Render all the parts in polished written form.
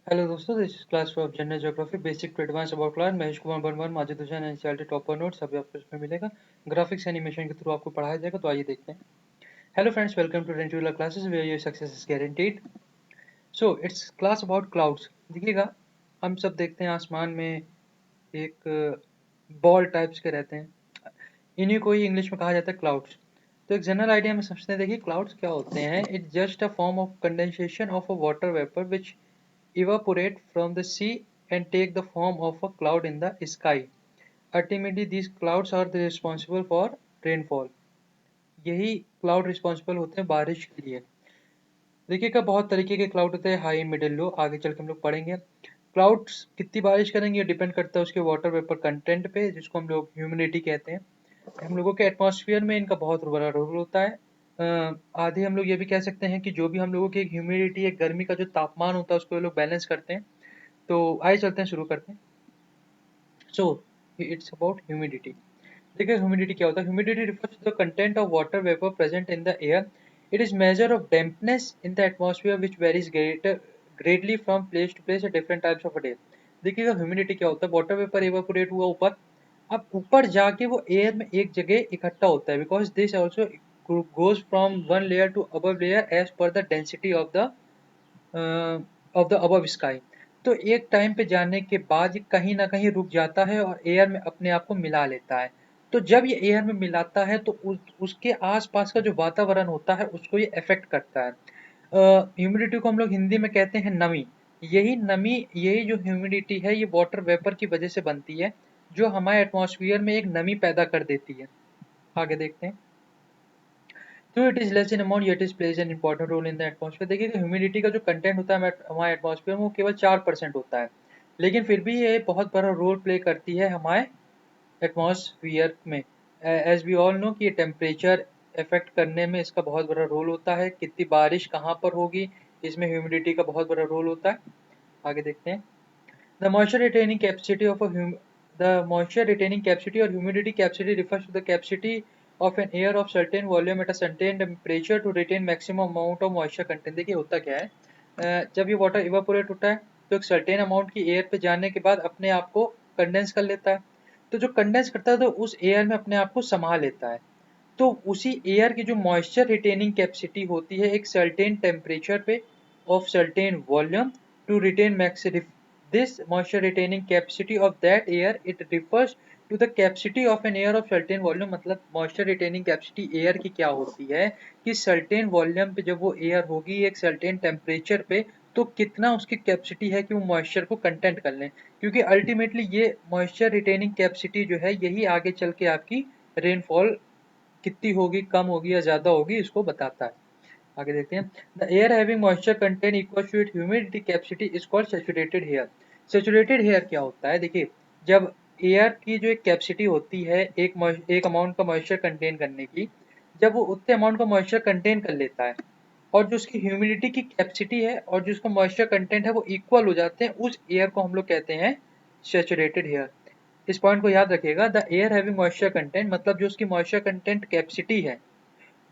Hello दोस्तों, this is class of general geography basic to advance about class. Mahesh Kumar Verma, Majid Hussain NCERT topper note सभी आपको इसमें मिलेगा। ग्राफिक्स एनिमेशन के थ्रू आपको पढ़ाया जाएगा। तो आइए देखते हैं। हेलो फ्रेंड्स, वेलकम टू रेंटुलर classes where your success is guaranteed. So it's class about clouds. देखिएगा, हम सब देखते हैं आसमान में एक बॉल टाइप्स के रहते हैं। इन्हीं को ही इंग्लिश में कहा जाता है क्लाउड्स। तो एक जनरल आइडिया में समझते हैं। देखिए, क्लाउड्स क्या होते हैं। It's just a form of condensation of a water vapour which evaporate from the sea and take the form of a cloud in the sky. Ultimately, these clouds are the responsible for rainfall. यही cloud responsible होते हैं बारिश के लिए। देखिएगा, बहुत तरीके के क्लाउड होते हैं, हाई मिडिल लो। आगे चल के हम लोग पढ़ेंगे। क्लाउड्स कितनी बारिश करेंगे ये डिपेंड करता है उसके वाटर वेपर कंटेंट पे, जिसको हम लोग ह्यूमिडिटी कहते हैं। हम लोगों के एटमॉस्फेयर में इनका बहुत बड़ा रोल होता है। आधे हम लोग ये भी कह सकते हैं कि जो भी हम लोगों की ह्यूमिडिटी है, गर्मी का जो तापमान होता है, उसको ये लोग बैलेंस करते हैं। तो आइए चलते हैं, शुरू करते हैं। So it's about humidity. देखिए, ह्यूमिडिटी क्या होता है। Humidity refers to the content of water vapour present in the air. It is major of dampness in the atmosphere which varies greatly from place to place at different types of day. देखिएगा, humidity क्या होता है। Water vapour evaporate हुआ ऊपर, अब ऊपर जाके वो एयर में एक जगह इकट्ठा होता है, because this also goes from one layer to above layer as per the density of the above sky। तो एक टाइम पे जाने के बाद ये कहीं ना कहीं रुक जाता है और एयर में अपने आप को मिला लेता है। तो जब ये एयर में मिलाता है तो उसके आसपास का जो वातावरण होता है उसको ये अफेक्ट करता है। ह्यूमिडिटी को हम लोग हिंदी में कहते हैं नमी। यही नमी, यही जो ह्यूमिडिटी है, ये वाटर वेपर की वजह से बनती है, जो हमारे एटमॉस्फेयर में एक नमी पैदा कर देती है। आगे देखते हैं। तो it is less in amount yet is plays an important role in the atmosphere. देखिए, ह्यूमिडिटी का जो कंटेंट होता है हमारे एटमॉस्फेयर में, वो केवल 4% होता है, लेकिन फिर भी ये बहुत बड़ा रोल प्ले करती है हमारे एटमॉस्फेयर में। एज वी ऑल नो कि ये टेम्परेचर इफेक्ट करने में इसका बहुत बड़ा रोल होता है। कितनी बारिश कहाँ पर होगी, इसमें ह्यूमिडिटी का बहुत बड़ा रोल होता है। आगे देखते हैं। The moisture retaining capacity of a the moisture retaining capacity or humidity capacity refers to the capacity of an air of certain volume at a certain temperature to retain maximum amount of moisture content। देखिए, होता क्या है, जब ये water evaporate होता है तो एक सर्टेन अमाउंट की एयर पे जाने के बाद अपने आप को कंडेंस कर लेता है। तो जो कंडेंस करता है तो उस एयर में अपने आप को समा लेता है। तो उसी एयर की जो मॉइस्चर रिटेनिंग कैपेसिटी होती है एक सर्टेन टेम्परेचर पे of certain volume to retain max this moisture retaining capacity of that air it refers to the capacity of an air of certain volume। मतलब moisture retaining capacity air की क्या होती है कि certain volume पे जब वो air होगी एक certain temperature पे, तो कितना उसकी कैपेसिटी है कि वो मॉइस्चर को कंटेंट कर लें। क्योंकि अल्टीमेटली ये मॉइस्चर रिटेनिंग कैपेसिटी जो है, यही आगे चल के आपकी रेनफॉल कितनी होगी, कम होगी या ज्यादा होगी, इसको बताता है। आगे देखते हैं। The air having moisture content equal to it humidity capacity is called saturated air. Saturated air क्या होता है। देखिए, जब एयर की जो एक कैपेसिटी होती है एक अमाउंट का मॉइस्चर कंटेन करने की, जब वो उतने अमाउंट का मॉइस्चर कंटेन कर लेता है और जो उसकी ह्यूमिडिटी की कैपेसिटी है और जो उसका मॉइस्चर कंटेंट है वो इक्वल हो जाते हैं, उस एयर को हम लोग कहते हैं सैचुरेटेड एयर। इस पॉइंट को याद रखिएगा। The air having moisture content मतलब जो उसकी मॉइस्चर कंटेंट कैपेसिटी है,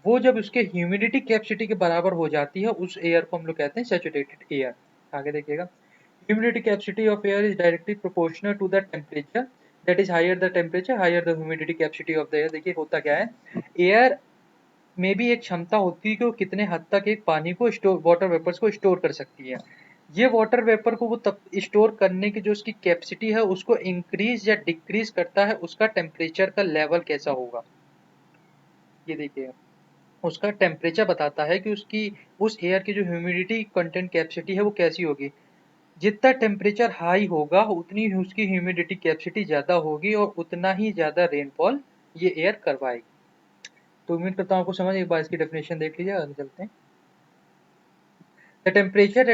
वो जब उसके ह्यूमिडिटी कैपेसिटी के बराबर हो जाती है, उस एयर को हम लोग कहते हैं सैचुरेटेड एयर। आगे देखिएगा। Humidity capacity of air is directly proportional to the temperature, that is higher the temperature higher the humidity capacity of the air. देखिए, होता क्या है, एयर में भी एक क्षमता होती है कि वो कितने हद तक एक पानी को स्टोर, वाटर वेपर्स को स्टोर कर सकती है। ये वाटर वेपर को वो तब स्टोर करने की जो उसकी कैपेसिटी है उसको इंक्रीज या डिक्रीज करता है उसका टेम्परेचर का लेवल कैसा होगा। ये देखिए, उसका टेम्परेचर बताता है कि उसकी उस एयर की जो ह्यूमिडिटी कंटेंट कैपेसिटी है वो कैसी होगी। जितना टेम्परेचर हाई होगा उतनी ही उसकी ह्यूमिडिटी कैपेसिटी ज़्यादा होगी और उतना ही ज़्यादा रेनफॉल ये एयर करवाएगी। तो उम्मीद करता हूँ आपको समझ। एक बार इसकी डेफिनेशन देख लीजिए, आगे चलते हैं। The temperature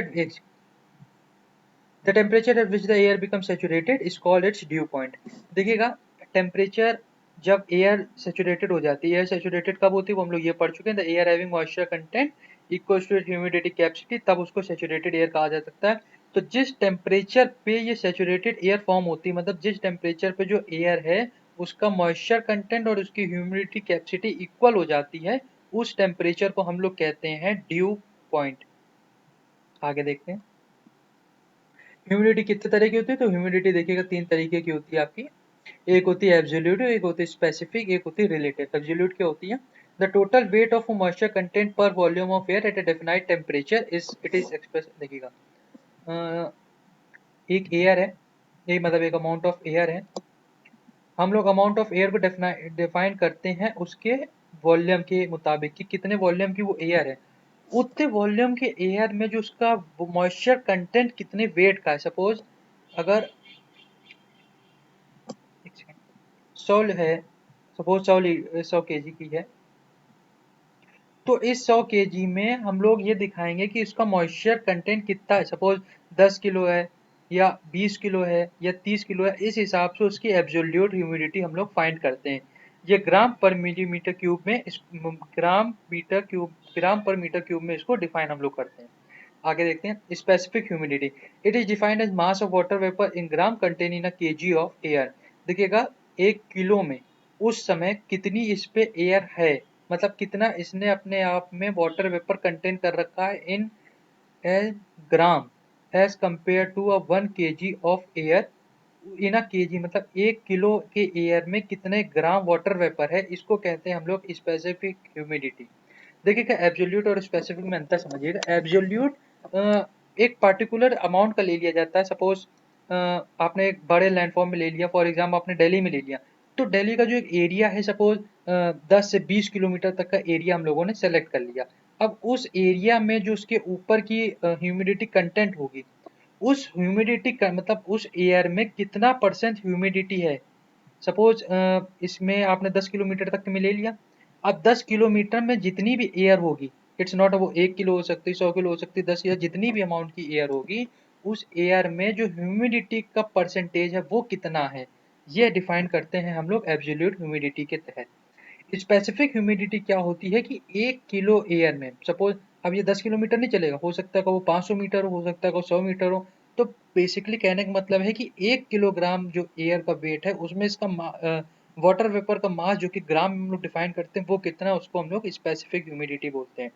at which the air become saturated is called its due point. देखिएगा, टेम्परेचर जब एयर सैचुरेटेड हो जाती है, एयर सैचुरेटेड कब होती है वो हम लोग ये पढ़ चुके हैं। The air having moisture content equals to humidity capacity, तब उसको सैचुरेटेड एयर कहा जा सकता है। तो जिस टेम्परेचर पे ये सैचुरेटेड एयर फॉर्म होती है, मतलब जिस टेम्परेचर पे जो एयर है उसका मॉइस्चर कंटेंट और उसकी ह्यूमिडिटी कैपेसिटी इक्वल हो जाती है, उस टेम्परेचर को हम लोग कहते हैं ड्यू पॉइंट। आगे देखते हैं। ह्यूमिडिटी कितने तरह की होती है? तो ह्यूमिडिटी देखिएगा 3 तरीके की होती है आपकी। एक होती है एब्सोल्यूट, एक होती है स्पेसिफिक, एक होती है रिलेटिव। एब्सोल्यूट क्या होती है? The total weight of moisture content per volume of air at a definite temperature is it is express. देखिएगा एक एयर है, एक मतलब एक अमाउंट ऑफ एयर है। हम लोग अमाउंट ऑफ एयर को डिफाइन करते हैं उसके वॉल्यूम के मुताबिक कि कितने वॉल्यूम की वो एयर है। उतने वॉल्यूम के एयर में जो उसका मॉइस्चर कंटेंट कितने वेट का है। सपोज अगर 100 है, सपोज 100 केजी की है, तो इस 100 केजी में हम लोग ये दिखाएंगे कि इसका मॉइस्चर कंटेंट कितना है। सपोज 10 किलो है या 20 किलो है या 30 किलो है, इस हिसाब से उसकी एब्सोल्यूट ह्यूमिडिटी हम लोग फाइंड करते हैं। ये ग्राम पर मिलीमीटर क्यूब में ग्राम पर मीटर क्यूब में इसको डिफाइन हम लोग करते हैं। आगे देखते हैं specific humidity. It is defined as mass of water vapour in gram contain in a kg of air. देखिएगा 1 किलो में उस समय कितनी इस पे एयर है, मतलब कितना इसने अपने आप में वाटर वेपर कंटेन कर रखा है in a gram as compare to a 1 kg of air in a KG. मतलब 1 किलो के एयर में कितने ग्राम वाटर वेपर है, इसको कहते हैं हम लोग स्पेसिफिक ह्यूमिडिटी। देखिएगा एब्सोल्यूट और स्पेसिफिक में अंतर समझिएगा। एब्सोल्यूट एक पर्टिकुलर अमाउंट का ले लिया जाता है। सपोज आपने एक बड़े लैंडफॉर्म में ले लिया, फॉर एग्जाम्पल आपने दिल्ली में ले लिया, तो दिल्ली का जो एक एरिया है सपोज 10 से 20 किलोमीटर तक का एरिया हम लोगों ने सेलेक्ट कर लिया। अब उस एरिया में जो उसके ऊपर की ह्यूमिडिटी कंटेंट होगी, उस ह्यूमिडिटी का मतलब उस एयर में कितना परसेंट ह्यूमिडिटी है। सपोज इसमें आपने 10 किलोमीटर तक में ले लिया। अब 10 किलोमीटर में जितनी भी एयर होगी, इट्स नॉट वो 1 किलो हो सकती, 100 किलो हो सकती, 10 या जितनी भी अमाउंट की एयर होगी, उस एयर में जो ह्यूमिडिटी का परसेंटेज है वो कितना है, ये डिफाइन करते हैं हम लोग एब्सोल्यूट ह्यूमिडिटी के तहत। स्पेसिफिक ह्यूमिडिटी क्या होती है कि 1 किलो एयर में सपोज, अब ये 10 किलोमीटर नहीं चलेगा, हो सकता है कि वो 500 मीटर हो सकता है कि 100 मीटर हो। तो बेसिकली कहने का मतलब है कि 1 किलोग्राम जो एयर का वेट है उसमें इसका वाटर वेपर का मास जो कि ग्राम में हम लोग डिफाइन करते हैं वो कितना है, उसको हम लोग स्पेसिफिक ह्यूमिडिटी बोलते हैं।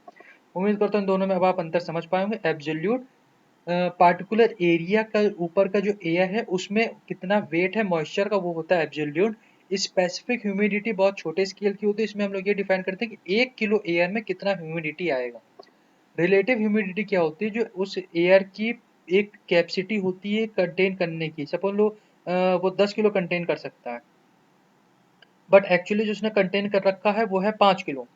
उम्मीद करता हूँ दोनों में अब आप अंतर समझ पाएंगे। एब्सोल्यूट पार्टिकुलर एरिया का ऊपर का जो एयर है उसमें कितना वेट है मॉइस्चर का, वो होता है एब्सोल्यूट। स्पेसिफिक ह्यूमिडिटी बहुत छोटे स्केल की होती है, इसमें हम लोग ये डिफाइन करते हैं कि 1 किलो एयर में कितना ह्यूमिडिटी आएगा। रिलेटिव ह्यूमिडिटी क्या होती है? जो उस एयर की एक कैपेसिटी होती है कंटेन करने की। सपोज लो वो 10 किलो कंटेन कर सकता है, बट एक्चुअली जो उसने कंटेन कर रखा है वो है 5 किलो।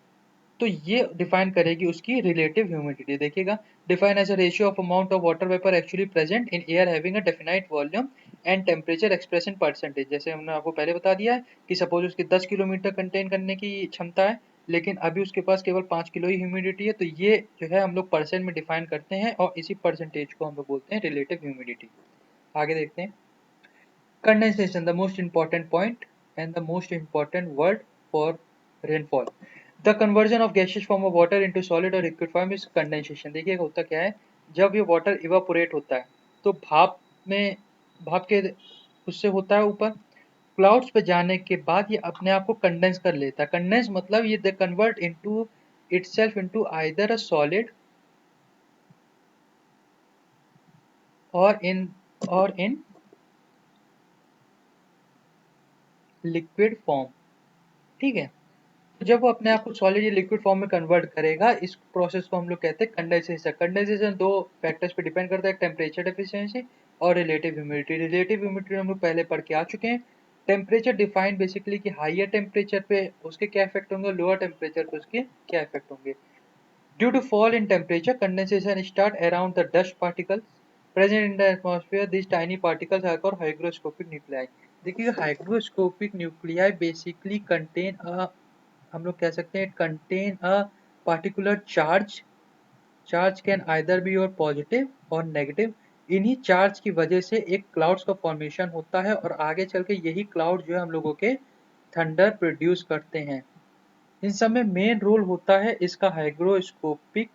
तो ये डिफाइन करेगी उसकी रिलेटिव ह्यूमिडिटी। देखिएगा define as a ratio of amount of water vapour actually present in air having a definite volume and temperature express in percentage. जैसे हमने आपको पहले बता दिया है कि सपोज उसकी 10 किलोमीटर कंटेन करने की क्षमता है, लेकिन अभी उसके पास केवल 5 किलो ही ह्यूमिडिटी है, तो ये जो है हम लोग परसेंट में डिफाइन करते हैं और इसी परसेंटेज को हम लोग बोलते हैं रिलेटिव ह्यूमिडिटी। आगे देखते हैं condensation, the most important point and the most important word for rainfall. The conversion of gaseous form of water into solid or liquid form is condensation। देखिएगा होता क्या है, जब ये वाटर इवापोरेट होता है तो भाप के उससे होता है ऊपर, क्लाउड्स पे जाने के बाद ये अपने आप को कंडेंस कर लेता है। कंडेंस मतलब ये they convert into itself into either a solid or in liquid form। ठीक है, तो जब वो अपने आप को सॉलिड या लिक्विड फॉर्म में कन्वर्ट करेगा, इस प्रोसेस को हम लोग कहते हैं कंडेंसेशन। कंडेंसेशन दो फैक्टर्स पे डिपेंड करता है, टेम्परेचर डेफिशिएंसी और रिलेटिव ह्यूमिडिटी। रिलेटिव ह्यूमिडिटी हम लोग पहले पढ़ के आ चुके हैं। टेम्परेचर डिफाइन बेसिकली कि हाइयर टेम्परेचर पे उसके क्या इफेक्ट होंगे, लोअर टेम्परेचर पे उसके क्या इफेक्ट होंगे। Due to fall in temperature condensation start around the dust particles present in the atmosphere. This tiny particles are called hygroscopic nuclei. देखिए hygroscopic nuclei basically contain a, हम लोग कह सकते हैं contain a particular charge. Charge can either be or positive or negative. इन्हीं charge की वजह से एक क्लाउड्स का फॉर्मेशन होता है और आगे चल के यही क्लाउड जो है हम लोगों के थंडर प्रोड्यूस करते हैं। इन सब में मेन रोल होता है इसका हाइग्रोस्कोपिक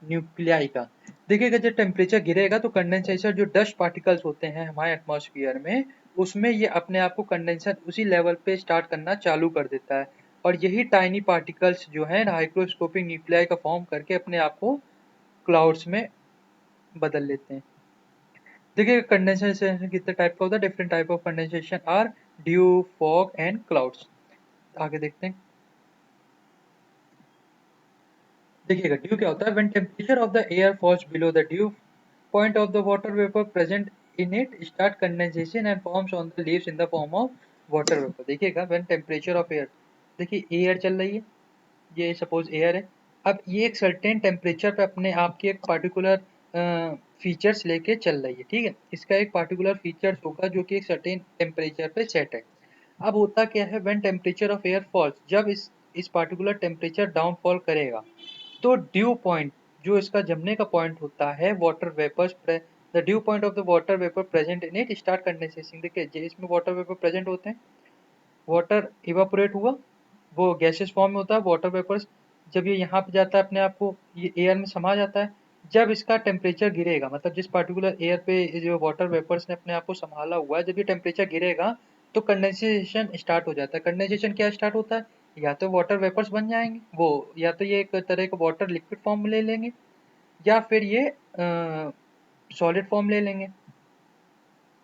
न्यूक्लियाई का। देखिएगा जब टेम्परेचर गिरेगा तो कंडेंसेशन जो डस्ट पार्टिकल्स होते हैं हमारे एटमॉस्फेयर में, उसमें ये अपने आप को कंडेंसर उसी लेवल पे स्टार्ट करना चालू कर देता है और यही टाइनी पार्टिकल्स जो है हाइग्रोस्कोपिक न्यूक्लियाई का फॉर्म करके अपने आप को क्लाउड्स में बदल लेते हैं। देखिए कंडेंसेशन कितने टाइप का होता है, different type of condensation are dew, fog and clouds. आगे देखते हैं। देखिएगा ड्यू क्या होता है, when temperature of the air falls below the dew point of the water vapour present in it start condensation and forms on the leaves in the form of water vapour. देखिएगा when temperature of air, देखिए air चल रही है, ये suppose air है। अब ये एक सर्टेन टेम्परेचर पे अपने आप की एक पार्टिकुलर फीचर्स लेके चल रही है, ठीक है। इसका एक पार्टिकुलर फीचर्स होगा जो कि एक सर्टेन टेम्परेचर पे सेट है। अब होता क्या है, when temperature of air falls, जब इस पार्टिकुलर टेम्परेचर डाउनफॉल करेगा तो ड्यू पॉइंट, जो इसका जमने का पॉइंट होता है water vapours, the dew point of the water vapour present in it start condensation. देखिए इसमें वाटर वेपर प्रेजेंट होते हैं, वाटर इवापोरेट हुआ, वो गैसेस फॉर्म में होता है वाटर वेपर्स। जब ये यहाँ पे जाता है अपने आप को ये एयर में समा जाता है। जब इसका टेम्परेचर गिरेगा, मतलब जिस पार्टिकुलर एयर पे ये जो वाटर वेपर्स ने अपने आप को संभाला हुआ है, जब ये टेम्परेचर गिरेगा तो कंडेंसेशन स्टार्ट हो जाता है। कंडेंसेशन क्या स्टार्ट होता है, या तो वाटर वेपर्स बन जाएंगे वो, या तो ये एक तरह का वाटर लिक्विड फॉर्म में ले लेंगे, या फिर ये सॉलिड फॉर्म ले लेंगे,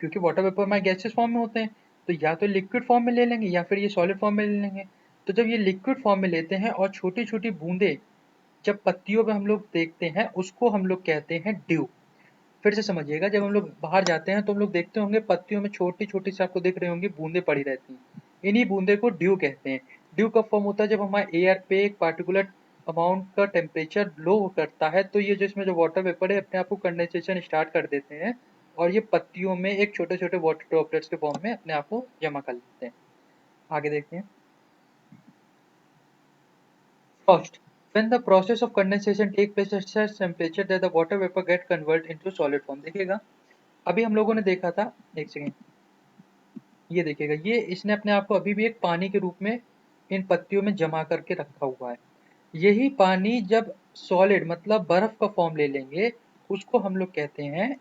क्योंकि वाटर वेपर हमारे गैसेस फॉर्म में होते हैं। तो या तो लिक्विड फॉर्म में ले लेंगे या फिर ये सॉलिड फॉर्म में ले लेंगे। तो जब ये लिक्विड फॉर्म में लेते हैं और छोटी छोटी बूंदे जब पत्तियों पे हम लोग देखते हैं, उसको हम लोग कहते हैं ड्यू। फिर से समझिएगा, जब हम लोग बाहर जाते हैं तो हम लोग देखते होंगे पत्तियों में छोटी छोटी सी आपको दिख रही होंगी बूंदे पड़ी रहती हैं, इन्हीं बूंदे को ड्यू कहते हैं। ड्यू कब फॉर्म होता है, जब हमारे एयर पे एक पार्टिकुलर अमाउंट का टेम्परेचर लो करता है, तो ये जो इसमें जो वाटर वेपर है अपने आप को कंडेंसेशन स्टार्ट कर देते हैं, और ये पत्तियों में एक छोटे छोटे वाटर ड्रॉपलेट्स के फॉर्म में अपने आप को जमा कर लेते हैं। आगे देखते हैं। Frost. When the process of condensation take place at such temperature that the water vapor get convert into solid form। देखिएगा अभी हम लोगों ने देखा था, एक सेकेंड, ये देखिएगा ये इसने अपने आप को अभी भी एक पानी के रूप में इन पत्तियों में जमा करके रखा हुआ है। यही पानी जब सॉलिड मतलब बर्फ का फॉर्म ले लेंगे, उसको हम लोग कहते हैं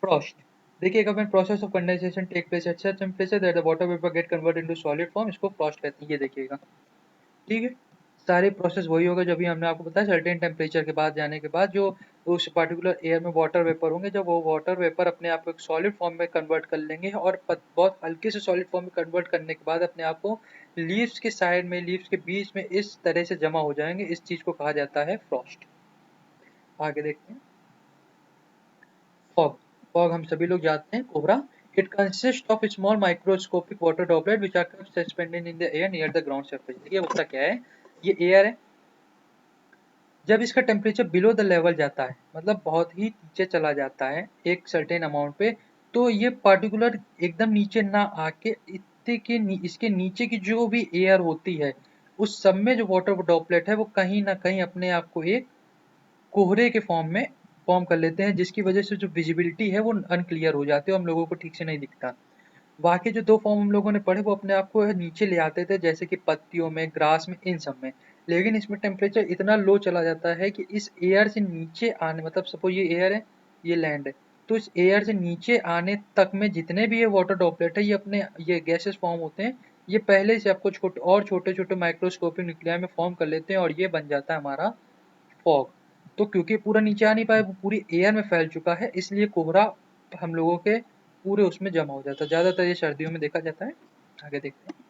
फ्रॉस्ट। देखिएगा when process of condensation take place at such temperature that the water vapour get convert into solid form, इसको फ्रॉस्ट कहते हैं। ये देखिएगा, ठीक है। सारे प्रोसेस वही होगा जो अभी हमने आपको बताया, सर्टेन टेम्परेचर के बाद जाने के बाद जो उस पर्टिकुलर एयर में वाटर वेपर होंगे, जब वो वाटर वेपर अपने आप को एक सॉलिड फॉर्म में कन्वर्ट कर लेंगे, और बहुत हल्के से सॉलिड फॉर्म में कन्वर्ट करने के बाद अपने आप को लीव्स के साइड में, लीव्स के बीच में इस तरह से जमा हो जाएंगे। इस चीज को कहा जाता है फ्रॉस्ट। आगे देखते हैं। फॉग। फॉग हम सभी लोग जानते हैं, कोहरा। It consist of small microscopic water droplet which are kept suspended in the air near the ground surface. देखिए होता क्या है, ये एयर है, जब इसका टेम्परेचर बिलो द लेवल जाता है, मतलब बहुत ही नीचे चला जाता है एक सर्टेन अमाउंट पे, तो ये पार्टिकुलर एकदम नीचे ना आके इतने के इसके नीचे की जो भी एयर होती है, उस सब में जो वाटर ड्रॉपलेट है वो कहीं ना कहीं अपने आप को एक कोहरे के फॉर्म में फॉर्म कर लेते हैं, जिसकी वजह से जो विजिबिलिटी है वो अनक्लियर हो जाती है, हम लोगों को ठीक से नहीं दिखता। बाकी जो दो फॉर्म हम लोगों ने पढ़े वो अपने आप को नीचे ले आते थे, जैसे कि पत्तियों में, ग्रास में, इन सब में। लेकिन इसमें टेम्परेचर इतना लो चला जाता है कि इस एयर से नीचे आने, मतलब सपोज ये एयर है, ये लैंड है, तो इस एयर से नीचे आने तक में जितने भी ये वाटर ड्रॉपलेट है, ये अपने ये गैसेस फॉर्म होते हैं, ये पहले से आपको छोटे और छोटे छोटे माइक्रोस्कोपिक न्यूक्लियाई में फॉर्म कर लेते हैं, और ये बन जाता है हमारा फॉग। तो क्योंकि पूरा नीचे आ नहीं पाया, वो पूरी एयर में फैल चुका है, इसलिए कोहरा हम लोगों के पूरे उसमें जमा हो जाता है। ज्यादातर ये सर्दियों में देखा जाता है। आगे देखते हैं।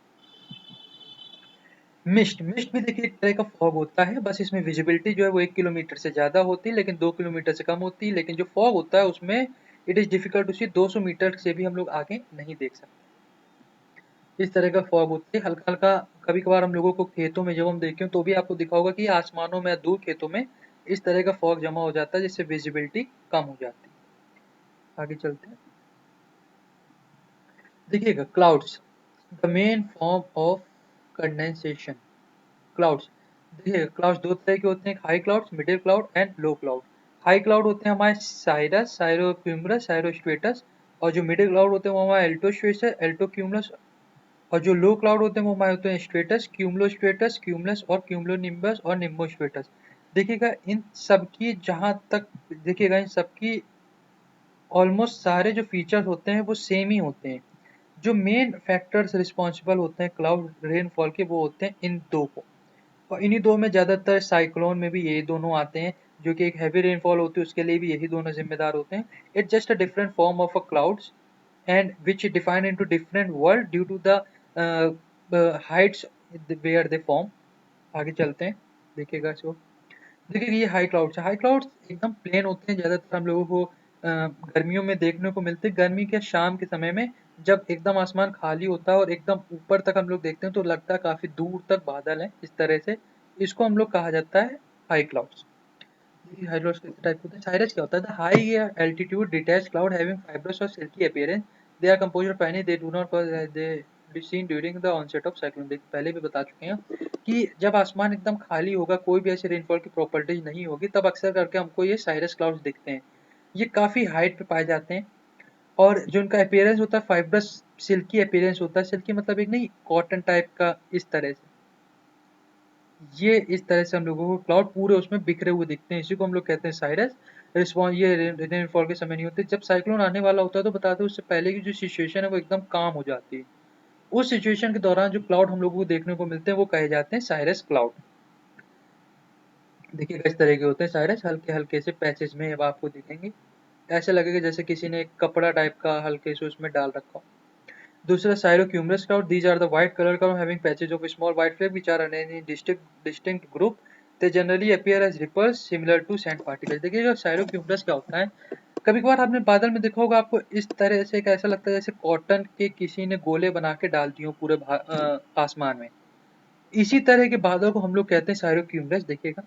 मिस्ट। मिस्ट भी देखिए एक तरह का फॉग होता है, बस इसमें विजिबिलिटी जो है वो 1 किलोमीटर से ज्यादा होती है, लेकिन 2 किलोमीटर से कम होती है। लेकिन जो फॉग होता है उसमें it is difficult to see, 200 metre से भी हम लोग आगे नहीं देख सकते। इस तरह का फॉग होती है, हल्का हल्का। कभी कभार हम लोगों को खेतों में जब हम देखें तो भी आपको दिखा होगा कि आसमानों में, दूर खेतों में इस तरह का फॉग जमा हो जाता है, जिससे विजिबिलिटी कम हो जाती है। आगे चलते हैं। देखिएगा clouds, the main form of condensation. Clouds, देखिए क्लाउड्स दो तरह के होते हैं, high clouds, middle cloud and low cloud. High cloud होते हैं हमारे साइरस, साइरोक्यूमुलस, साइरोस्ट्रेटस, और जो मिडिल क्लाउड होते हैं वो हमारे एल्टोस्ट्रेटस, एल्टोक्यूमुलस, और जो लो क्लाउड होते हैं वो हमारे होते हैं स्ट्रेटस, क्यूमुलोस्ट्रेटस, क्यूमुलस और क्यूमुलोनिम्बस और निम्बोस्ट्रेटस। देखिएगा इन सबकी जहां तक, देखिएगा इन सबकी ऑलमोस्ट सारे जो फीचर्स होते हैं वो सेम ही होते हैं। जो मेन फैक्टर्स रिस्पॉन्सिबल होते हैं क्लाउड रेनफॉल के, वो होते हैं इन दो को, और इन्हीं दो में ज़्यादातर साइक्लोन में भी ये दोनों आते हैं। जो कि एक हैवी रेनफॉल होती है उसके लिए भी यही दोनों जिम्मेदार होते हैं। It's just a different form of a clouds and which define into different world due to the heights where they form। आगे चलते हैं, देखिएगा इसको। देखिए ये हाई क्लाउड्स एकदम प्लेन होते हैं, ज्यादातर हम लोगों को गर्मियों में देखने को मिलते हैं। गर्मी के शाम के समय में जब एकदम आसमान खाली होता है और एकदम ऊपर तक हम लोग देखते हैं तो लगता है काफी दूर तक बादल है इस तरह से। इसको हम लोग कहा जाता है हाई क्लाउड्स। हाइड्रोस किस टाइप होते हैं? साइरस क्या होता है? The high altitude detached cloud having fibrous or silky appearance. They are composed of पैनी, they do not they be seen during the onset of cyclone. देख पहले भी बता चुके हैं कि जब आसमान एकदम खाली होगा, कोई भी ऐसे रेनफॉल की प्रॉपर्टीज नहीं होगी, तब अक्सर करके हमको ये साइरस क्लाउड्स दिखते हैं। ये काफी हाइट पे पाए जाते हैं और जो इनका अपीयरेंस होता है फाइब्रस सिल्की अपीयरेंस होता है। सिल्की मतलब एक नहीं कॉटन टाइप का, इस तरह से। ये इस तरह से हम लोगों को क्लाउड पूरे उसमें बिखरे हुए दिखते हैं, इसी को हम लोग कहते हैं साइरस। रिस्पॉन्स ये रेनफॉल के समय नहीं होते। जब साइक्लोन आने वाला होता है तो बता दो उससे पहले की जो सिचुएशन है वो एकदम काम हो जाती है। उस सिचुएशन के दौरान जो क्लाउड हम लोगों को देखने को मिलते हैं वो कहे जाते हैं साइरस क्लाउड। देखिए किस तरह के होते हैं साइरस, हल्के हल्के से पैचेस में अब आपको दिखेंगे। ऐसे लगेगा जैसे किसी ने एक कपड़ा टाइप का हल्के से उसमें डाल रखा हो। दूसरा साइरोक्यूमुलस cloud, these are the white color cloud having patches of small white flake which are arranged in distinct group। they generally appear as ripples similar to sand particles। देखिएगा साइरोक्यूमुलस क्या होता है, कभी कभार आपने बादल में देखा होगा, आपको इस तरह से ऐसा लगता है जैसे कॉटन के किसी ने गोले बना के डाल दिए हो पूरे आसमान में। इसी तरह के बादल को हम लोग कहते हैं साइरोक्यूमुलस। देखिएगा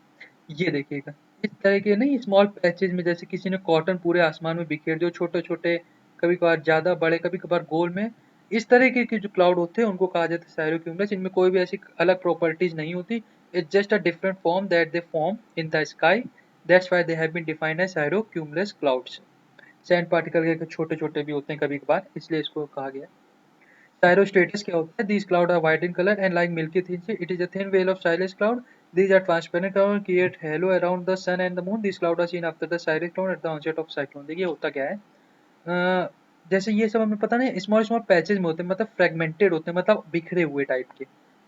ये देखिएगा इस तरह के नहीं स्मॉल पैचेज में, जैसे किसी ने कॉटन पूरे आसमान में बिखेर दिए छोटे छोटे, कभी कभार ज्यादा बड़े कभी कभार गोल में। इस तरह के जो क्लाउड होते हैं उनको कहा जाता है साइरोक्यूमुलस। इनमें कोई भी ऐसी अलग प्रॉपर्टीज नहीं होती। It's just a different form that they form in the sky. That's why they have been defined as cirrocumulus clouds. Sand particle के छोटे छोटे भी होते हैं कभी कभार, इसलिए इसको कहा गया। Cirrostratus क्या होता है? These clouds are white in color and like milky thin sheet. It is a thin veil of cirrus cloud. These are transparent clouds and create halo around the sun and the moon. These clouds are seen after the cirrus cloud at the onset of cyclone। देखिए होता क्या है, जैसे ये सब हमें पता नहीं, स्मॉल स्मॉल पैचेज में होते हैं, मतलब फ्रेगमेंटेड होते हैं, मतलब बिखरे हुए टाइप के।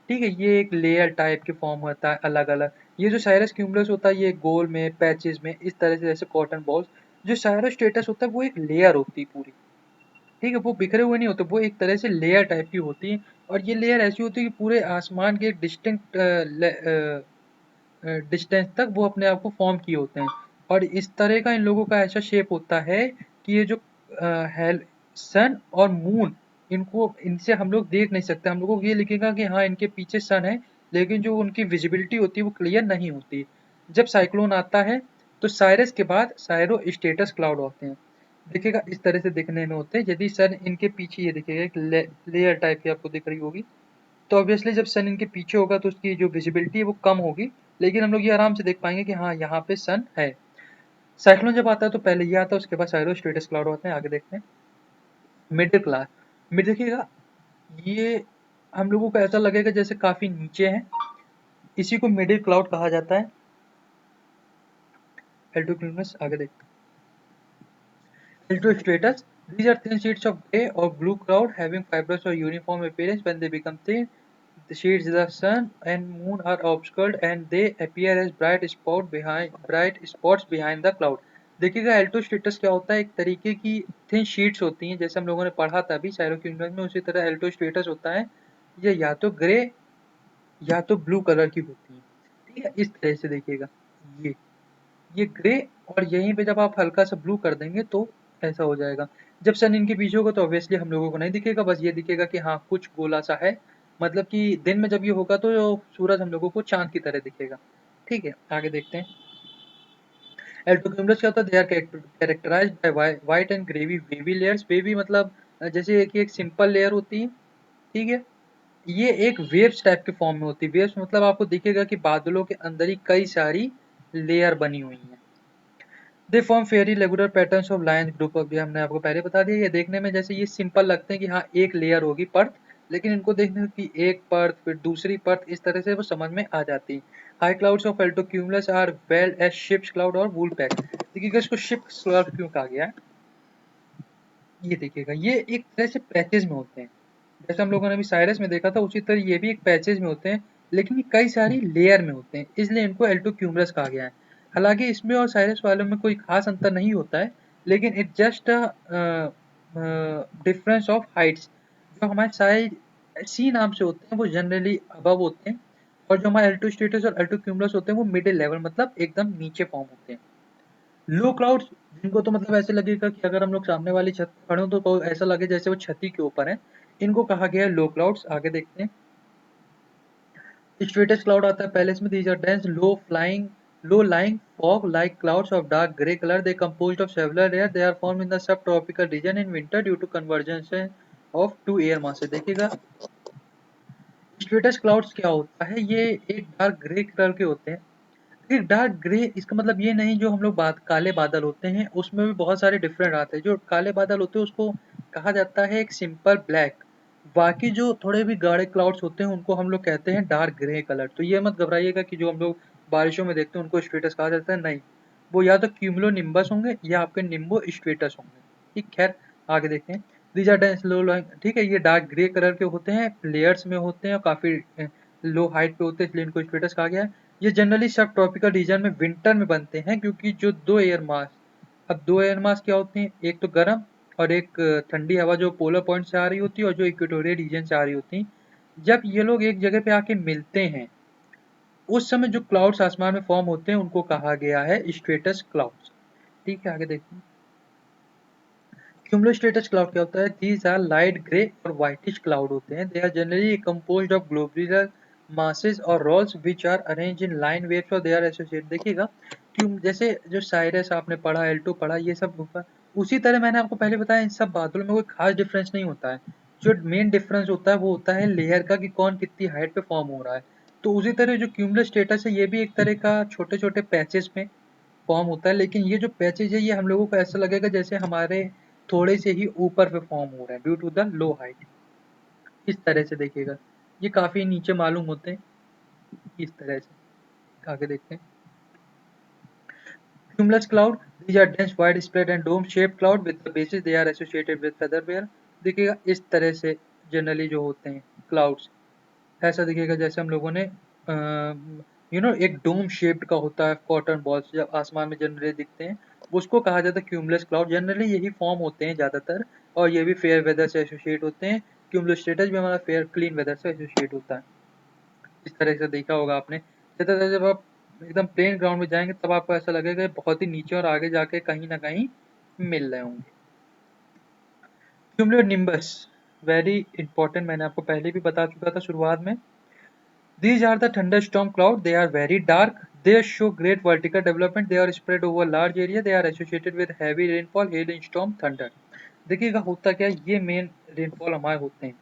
ठीक है, ये एक लेयर टाइप के फॉर्म होता है अलग अलग। ये जो साइरस क्यूमुलस होता है ये गोल में पैचेज में इस तरह से जैसे कॉटन बॉल्स। जो साइरोस्टेटस होता है वो एक लेयर होती है पूरी। ठीक है, वो बिखरे हुए नहीं होते, वो एक तरह से लेयर टाइप की होती है। और ये लेयर ऐसी होती है कि पूरे आसमान के एक डिस्टिंक्ट डिस्टेंस तक वो अपने आप को फॉर्म किए होते हैं। और इस तरह का इन लोगों का ऐसा शेप होता है कि ये जो सन और मून, इनको इनसे हम लोग देख नहीं सकते। हम लोगों को ये लिखेगा कि हाँ इनके पीछे सन है, लेकिन जो उनकी विजिबिलिटी होती है वो क्लियर नहीं होती। जब साइक्लोन आता है तो साइरस के बाद साइरो स्टेटस क्लाउड होते हैं। देखिएगा इस तरह से दिखने में होते हैं। यदि सन इनके पीछे, ये देखिएगा एक लेयर टाइप की आपको दिख रही होगी, तो ऑब्वियसली जब सन इनके पीछे होगा तो उसकी जो विजिबिलिटी है वो कम होगी, लेकिन हम लोग ये आराम से देख पाएंगे कि हाँ यहाँ पे सन है। साइक्लोन जब आता है तो पहले ये आता है, उसके बाद साइरो स्टेटस क्लाउड होते हैं। आगे देखते हैं मिडिल क्लास। मिड देखिएगा ये हम लोगों को ऐसा लगेगा जैसे काफी नीचे है, इसी को मिडिल क्लाउड कहा जाता है। एल्टोक्यूमुलस आगे देखते हैं। एल्टोस्ट्रेटस, these are thin sheets of gray or blue cloud having fibrous or uniform appearance। when they become thin, the sheets the sun and moon are obscured and they appear as bright spots behind the cloud। देखिएगा एल्टोस्ट्रेटस क्या होता है, एक तरीके की thin sheets होती हैं, जैसे हम लोगों ने पढ़ा था अभी साइरोक्यूमुलस में, उसी तरह एल्टोस्ट्रेटस होता है। ये या तो ग्रे या तो ब्लू कलर की होती है। ठीक है, इस तरह से देखिएगा ये ये ग्रे, और यहीं पे जब आप हल्का सा ब्लू कर देंगे तो ऐसा हो जाएगा। जब सन इनके पीछे होगा तो ऑब्वियसली हम लोगों को नहीं दिखेगा, बस ये दिखेगा कि हाँ कुछ गोला सा है। मतलब कि दिन में जब ये होगा तो सूरज हम लोगों को चांद की तरह दिखेगा। ठीक है, आगे देखते हैं। एल्टोक्यूमुलस क्या होता है? They are characterised by white and gravy wavy layers. Wavy मतलब जैसे एक सिंपल लेयर होती है। ठीक है, ये एक वेव्स टाइप के फॉर्म में होती है। वेव्स मतलब आपको दिखेगा कि बादलों के अंदर ही कई सारी लेयर बनी हुई हैं। They form fairy regular patterns of line group. अभी हमने आपको पहले बता दिया, ये देखने में जैसे ये सिंपल लगते हैं कि हाँ एक लेयर होगी परत, लेकिन इनको देखने की एक परत फिर दूसरी परत, इस तरह से वो समझ में आ जाती है। High clouds of altocumulus are veiled as ships cloud or wool pack. देखिएगा इसको शिप्स क्लाउड क्यों कहा गया है, ये देखिएगा ये एक तरह से पैचेज में होते हैं। जैसे हम लोगों ने अभी साइरस में देखा था उसी तरह ये भी एक पैचेज में होते हैं, लेकिन ये कई सारी लेयर में होते हैं, इसलिए इनको एल्टोक्यूमुलस कहा गया है। हालांकि इसमें और साइरस वालों में कोई खास अंतर नहीं होता है, लेकिन it just difference of Heights. जो हमारे साइड सी नाम से होते हैं वो जनरली अबव होते हैं, और जो हमारे एल्टो स्टेटस और एल्टो क्यूमुलस होते हैं वो मिडिल लेवल मतलब एकदम नीचे फॉर्म होते हैं। लो क्लाउड्स जिनको तो मतलब ऐसे लगेगा कि अगर हम लोग सामने वाली छत पे खड़े हो तो ऐसा लगे जैसे वो छती के ऊपर है, इनको कहा गया है लो क्लाउड्स। आगे देखते हैं। स्ट्रेटस क्लाउड आता है पहले इसमें। These are dense low lying fog like clouds of dark gray color. They composed of several layers. They are formed in the subtropical region in winter due to convergence of two air masses। देखिएगा स्ट्रेटस clouds क्या होता है, ये एक dark grey colour के होते हैं। एक डार्क ग्रे इसका मतलब ये नहीं जो हम लोग बात काले बादल होते हैं उसमें भी बहुत सारे डिफरेंट आते हैं। जो काले बादल होते हैं उसको कहा जाता है एक सिंपल ब्लैक। बाकी जो थोड़े भी गाढ़े क्लाउड्स होते हैं उनको हम लोग कहते हैं डार्क ग्रे कलर। तो ये मत घबराइएगा कि जो हम लोग बारिशों में देखते हैं उनको स्ट्रेटस कहा जाता है, नहीं। वो या तो क्यूमुलो निम्बस होंगे या आपके निम्बो स्ट्रेटस होंगे। ठीक, खैर आगे देखते हैं। These are dense low lying, ठीक है, ये डार्क ग्रे कलर के होते हैं, लेयर्स में होते हैं और काफी लो हाइट पे होते हैं, इसलिए इनको स्ट्रेटस कहा गया है। ये जनरली सब ट्रॉपिकल रीजन में विंटर में बनते हैं, क्योंकि जो दो एयर मास, अब दो एयर मास क्या होते हैं, एक तो गर्म और एक ठंडी हवा जो पोलर पॉइंट से आ रही होती है और जो इक्वेटोरियल रीजन से आ रही होती है। जब ये लोग एक जगह पे आके मिलते हैं उस समय जो क्लाउड्स आसमान में फॉर्म होते हैं उनको कहा गया है स्ट्रेटस क्लाउड्स। ठीक है, आगे देखते हैं। क्यूमुलोस्ट्रेटस क्लाउड क्या होता है? दीज आर लाइट ग्रे और व्हाइटिश क्लाउड होते हैं। They are generally composed of globular masses और rolls which are arranged in line waves और they are associated। देखिएगा क्यों, जैसे जो साइरस आपने पढ़ा, एल्टो पढ़ा, ये सब होगा उसी तरह मैंने आपको पहले बताया इन सब बादलों में कोई खास डिफरेंस नहीं होता है। जो मेन डिफरेंस होता है वो होता है लेयर का, कि कौन कितनी हाइट पे फॉर्म हो रहा है। तो उसी तरह जो क्यूमुलस स्टेटस है ये भी एक तरह का छोटे छोटे पैचेस में फॉर्म होता है, लेकिन ये जो पैचेज है ये हम लोगों को ऐसा लगेगा जैसे हमारे थोड़े से ही ऊपर पे फॉर्म हो रहा है due to the low height. इस तरह से देखिएगा, ये काफी नीचे मालूम होते हैं इस तरह से। आगे देखते हैं। Cumulus cloud, these are dense widespread and dome shaped cloud with the bases they are associated with feather wear। देखिएगा इस तरह से जनरली जो होते हैं क्लाउड्स, ऐसा दिखेगा जैसे हम लोगों ने एक डोम शेप्ड का होता है कॉटन बॉल्स जब आसमान में जनरली दिखते हैं, उसको कहा जाता है क्यूमुलस क्लाउड। जनरली यही फॉर्म होते हैं ज़्यादातर, और ये भी फेयर वेदर से एसोसिएट होते हैं। क्यूमुलस स्टेटस भी हमारा फेयर क्लीन वेदर से एसोसिएट होता है। इस तरह से देखा होगा आपने। जब आप एकदम प्लेन ग्राउंड में जाएंगे तब आपको ऐसा लगेगा बहुत ही नीचे और आगे जाके कहीं ना कहीं मिल रहे होंगे। क्यूमुलो निम्बस वेरी इंपॉर्टेंट, मैंने आपको पहले भी बता चुका था शुरुआत में। These are the thunderstorm cloud. They are very dark. They show great vertical development. They are spread over large area. They are associated with heavy rainfall, hail, storm, thunder। देखिएगा होता क्या है, ये मेन रेनफॉल हमारे होते हैं,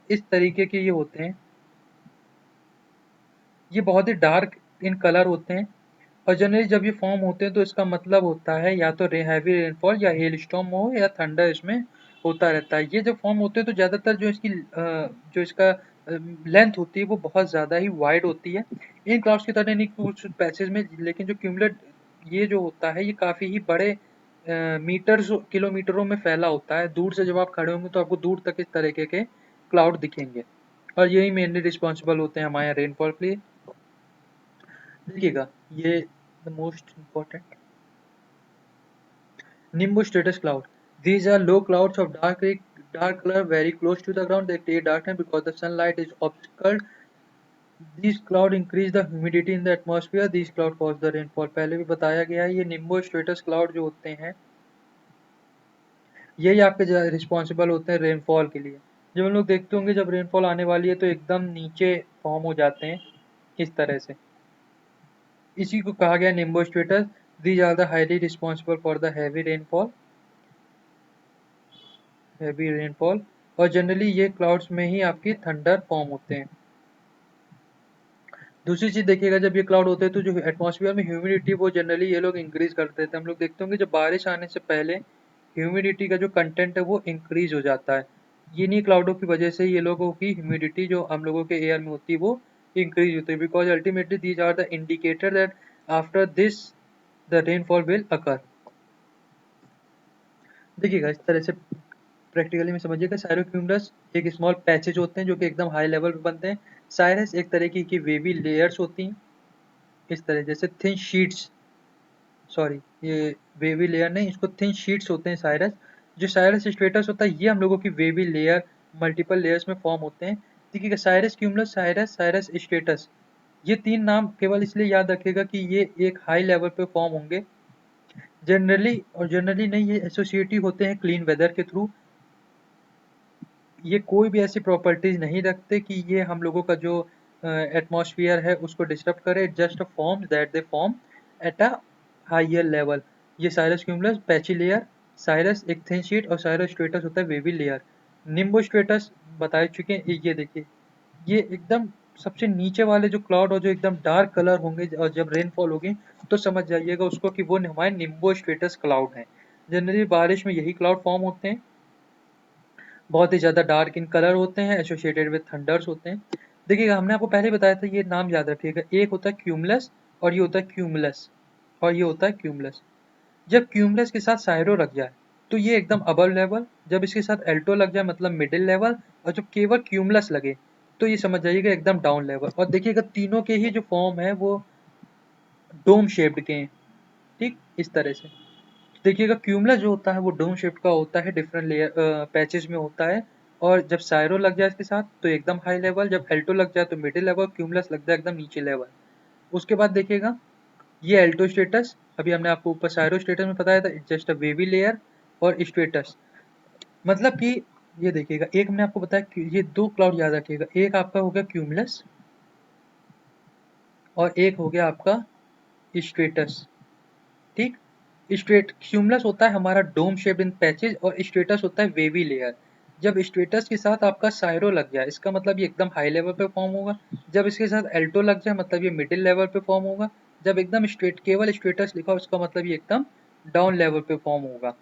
इस तरीके के ये होते हैं। ये बहुत ही डार्क इन कलर होते हैं, और जनरली जब ये फॉर्म होते हैं तो इसका मतलब होता है या तो हैवी रेनफॉल या हेल स्टॉर्म हो या थंडर इसमें होता रहता है। ये जब फॉर्म होते हैं तो ज़्यादातर जो इसका लेंथ होती है वो बहुत ज़्यादा ही वाइड होती है। इन क्लाउड्स की तरह नहीं कुछ पैसेज में, लेकिन जो क्यूमुलेट ये जो होता है ये काफ़ी ही बड़े मीटर्स किलोमीटरों में फैला होता है। दूर से जब आप खड़े होंगे तो आपको दूर तक इस तरीके के क्लाउड दिखेंगे, और यही मेनली रिस्पॉन्सिबल होते हैं हमारे यहाँ रेनफॉल के लिए। देखिएगा ये the most important nimbus stratus cloud, these are low clouds of dark color very close to the ground. They create darkness because the sunlight is obscured. These cloud increase the humidity in the atmosphere. These cloud cause the rainfall। पहले भी बताया गया है, ये Nimbo स्ट्रेटस cloud जो होते हैं यही आपके रिस्पॉन्सिबल होते हैं रेनफॉल के लिए। जब हम लोग देखते होंगे जब रेनफॉल आने वाली है तो एकदम नीचे फॉर्म हो जाते हैं इस तरह से, इसी को कहा गया nimbostratus. These are the highly responsible for the heavy rainfall, और जनरली ये क्लाउड्स में ही आपकी थंडर फॉर्म होते हैं। दूसरी चीज देखिएगा, जब ये क्लाउड होते हैं तो जो एटमॉस्फेयर में ह्यूमिडिटी वो जनरली ये लोग इंक्रीज कर देते हैं। हम लोग देखते होंगे जब बारिश आने से पहले ह्यूमिडिटी का जो कंटेंट है वो इंक्रीज हो जाता है। इन्हीं क्लाउडों की वजह से ये लोगों की ह्यूमिडिटी जो हम लोगों के एयर में होती है वो इंक्रीज होती है, because ultimately these are the indicator that after this the rainfall will occur. देखिएगा इस तरह से प्रैक्टिकली में समझिएगा। साइरोक्यूमुलस एक स्मॉल पैचेज होते हैं जो कि एकदम हाई लेवल पे बनते हैं। साइरस एक तरीके की वेवी लेयर्स होती हैं इस तरह, जैसे थिन शीट्स सॉरी, ये वेवी लेयर नहीं, इसको थिन शीट्स होते हैं साइरस। जो साइरस स्ट्रेटस होता है ये हम लोगों की वेवी लेयर मल्टीपल लेयर्स में फॉर्म होते हैं। देखिएगा साइरस क्यूमुलस, साइरस, साइरस स्ट्रेटस, ये तीन नाम केवल इसलिए याद रखिएगा कि ये एक हाई लेवल पे फॉर्म होंगे जनरली, और जनरली नहीं, ये एसोसिएटिव होते हैं क्लीन वेदर के थ्रू। ये कोई भी ऐसी प्रॉपर्टीज नहीं रखते कि ये हम लोगों का जो एटमॉस्फेयर है उसको डिस्टर्ब करे, just form that they form at a higher level. ये cirrus cumulus patchy layer, cirrus एक थिन शीट, और साइरस स्ट्रेटस होता है वेवी लेयर। निम्बो स्ट्रेटस बता चुके हैं, ये देखिए, ये एकदम सबसे नीचे वाले जो क्लाउड और जो एकदम डार्क कलर होंगे और जब रेनफॉल होगी तो समझ जाइएगा उसको कि वो हमारे निम्बो स्ट्रेटस क्लाउड हैं। जनरली बारिश में यही क्लाउड फॉर्म होते हैं, बहुत ही ज़्यादा डार्क इन कलर होते हैं, एसोसिएटेड विद थंडर्स होते हैं। देखिएगा हमने आपको पहले बताया था, ये नाम याद रखिएगा, एक होता है क्यूमुलस और ये होता है क्यूमुलस, और ये होता है क्यूमुलस। जब क्यूमुलस के साथ साइरो लग जाए तो ये एकदम अबव लेवल, जब इसके साथ एल्टो लग जाए मतलब मिडिल लेवल, और जब केवल क्यूमुलस लगे तो ये समझ जाइएगा एकदम डाउन लेवल। और देखिएगा तीनों के ही जो फॉर्म है वो डोम शेप्ड के हैं, ठीक इस तरह से। देखिएगा क्यूमुलस जो होता है वो डोम शेप का होता है, डिफरेंट लेयर पैचेस में होता है। और जब साइरो लग जाए इसके साथ तो एकदम हाई लेवल, जब एल्टो लग जाए तो मिडिल लेवल, क्यूमुलस लग जाए एकदम नीचे लेवल। उसके बाद देखिएगा ये एल्टो स्टेटस, अभी हमने आपको ऊपर साइरो स्टेटस में बताया था, जस्ट अ वेवी लेयर और स्टेटस। मतलब कि ये देखिएगा, एक हमने आपको बताया कि ये दो क्लाउड याद रखिएगा, एक आपका हो गया क्यूमुलस और एक हो गया आपका स्ट्रेटस, ठीक। स्ट्रेट क्यूमुलस होता है हमारा डोम शेप्ड इन पैचेज, और स्ट्रेटस होता है वेवी लेयर। जब स्ट्रेटस के साथ आपका साइरो लग जाए इसका मतलब ये एकदम हाई लेवल पे फॉर्म होगा, जब इसके साथ एल्टो लग जाए मतलब ये मिडिल लेवल पे फॉर्म होगा, जब एकदम स्ट्रेट केवल स्ट्रेटस लिखा हो इसका मतलब ये एकदम डाउन लेवल पे फॉर्म होगा।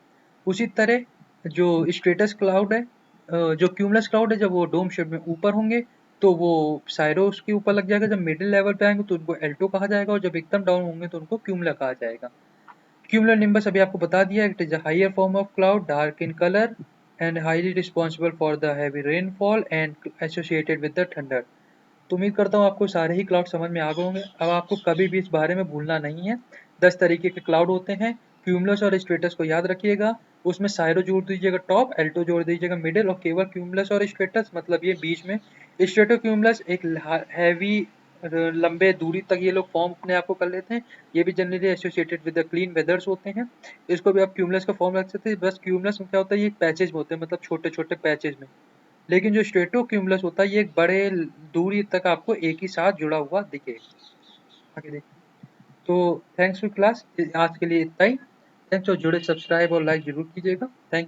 उसी तरह जो स्ट्रेटस क्लाउड है, जो क्यूमुलस क्लाउड है, जब वो डोम शेप में ऊपर होंगे तो वो साइरो उसके ऊपर लग जाएगा, जब मिडिल लेवल पे आएंगे तो उनको एल्टो कहा जाएगा, और जब एकदम डाउन होंगे तो उनको क्यूमुला कहा जाएगा। Cumulonimbus अभी आपको बता दिया, it is a higher form of cloud, dark in colour and highly responsible for the heavy rainfall and associated with the thunder. तो उम्मीद करता हूँ आपको सारे ही क्लाउड समझ में आ गए होंगे। अब आपको कभी भी इस बारे में भूलना नहीं है। 10 तरीके के क्लाउड होते हैं, क्यूमुलस और स्ट्रेटस को याद रखिएगा, उसमें साइरो जोड़ दीजिएगा टॉप, एल्टो जोड़ दीजिएगा मिडिल, और केवल क्यूमुलस और स्ट्रेटस मतलब ये बीच में। स्ट्रेटो क्यूमुलस एक हैवी लंबे दूरी तक ये लोग फॉर्म अपने आप को कर लेते हैं, ये भी generally associated with the clean वेदर्स होते हैं। इसको भी आप क्यूमुलस का फॉर्म रख सकते हैं, बस क्यूमुलस में क्या होता है ये पैचेज में होते हैं, मतलब छोटे छोटे पैचेज में। लेकिन जो स्ट्रेटो क्यूमुलस होता है ये एक बड़े दूरी तक आपको एक ही साथ जुड़ा हुआ दिखेगा। आगे देखिए। तो थैंक्स फॉर क्लास, आज के लिए इतना ही। थैंक्स, और जुड़े सब्सक्राइब और लाइक जरूर कीजिएगा। थैंक